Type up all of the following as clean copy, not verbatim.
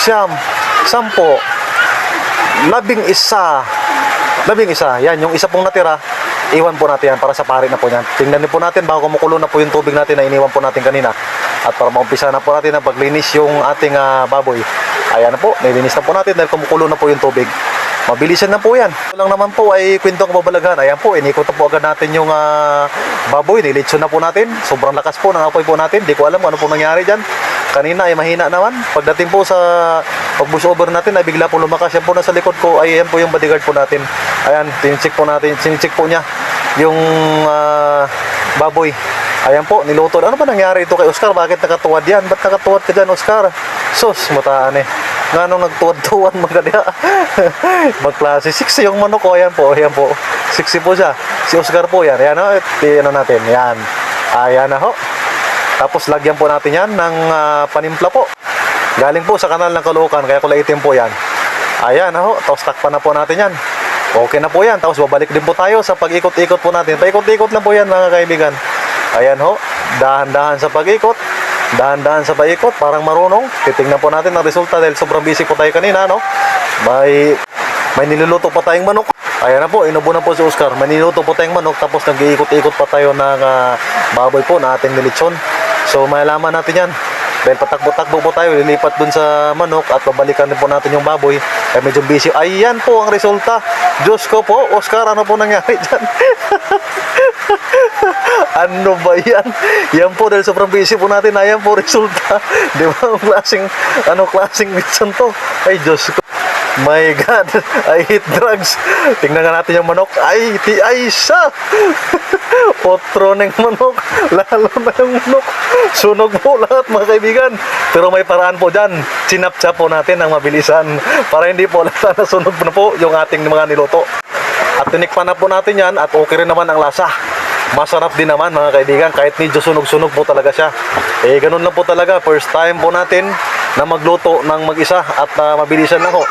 siyam, 10, 11. 11. Yan, yung isa pong natira, iwan po natin yan para sa pare na po yan. Tingnan niyo po natin bago kumukulo na po yung tubig natin na iniwan po natin kanina. At para maumpisa na po natin ang paglinis yung ating baboy. Ayan na po, nilinis na po natin dahil kumukulo na po yung tubig. Mabilisan na po yan. Ito lang naman po ay kwentong kababalaghan. Ayan po, inikot na po agad natin yung baboy. Nilitson na po natin. Sobrang lakas po ng apoy po natin. Di ko alam kung ano po nangyari dyan. Kanina ay mahina naman. Pagdating po sa pag-bush over natin ay bigla po lumakas. Yan po nasa likod ko ay yan po yung bodyguard po natin. Ayan, tinicheck po natin. Sinicheck po niya yung baboy. Ayan po, niluto. Ano ba nangyari ito kay Oscar? Bakit nakatuwad yan? Ba't nakatuwad ka dyan, Oscar? Sus, mutaan eh. nga nung nagtuwad-tuwan mga diha. Magklase 6 yung manok ko, ayan po. 6 po siya. Si Oscar po yan. Ayan ho, ano natin, yan. Ayan na ho. Tapos lagyan po natin yan ng panimpla po. Galing po sa kanal ng Caloocan, kaya kulay itim po yan. Ayan na ho, tapos takpan na po natin yan. Okay na po yan. Tapos babalik din po tayo sa pag-ikot-ikot po natin. Paikot-ikot lang po yan mga kaibigan. Ayan ho, dahan-dahan sa pag-ikot. Dahan-dahan sa paikot, parang marunong. Titingnan po natin ang resulta dahil sobrang busy po tayo kanina, no? May niluluto pa tayong manok. Ayan na po, inubo na po si Oscar. May niluluto po tayong manok, tapos nag-iikot-ikot pa tayo ng baboy po na ating nilitsyon. So, malalaman natin yan. Dahil patakbo-takbo po tayo, lilipat dun sa manok at babalikan din po natin yung baboy. Kaya medyo busy. Ayan po ang resulta. Diyos ko po, Oscar, ano po nangyari dyan? Ano ba yan? Yan po, dahil sobrang busy po natin, ayan po resulta. Di ba? Klaseng mission to? Ay, Diyos ko. My God, I hate drugs. Tingnan nga natin yung manok. Ay siya. Otro ng manok. Lalo na yung manok. Sunog po lahat mga kaibigan. Pero may paraan po dyan. Sinapcha po natin ng mabilisan para hindi po lasa na sunog na po yung ating mga niluto. At tinikpan na po natin yan at okay rin naman ang lasa. Masarap din naman mga kaibigan kahit medyo sunog-sunog po talaga siya. Ganun lang po talaga. First time po natin na magluto ng mag-isa at mabilisan lang po.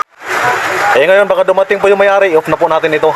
Ngayon baka dumating po yung may-ari, off na po natin ito.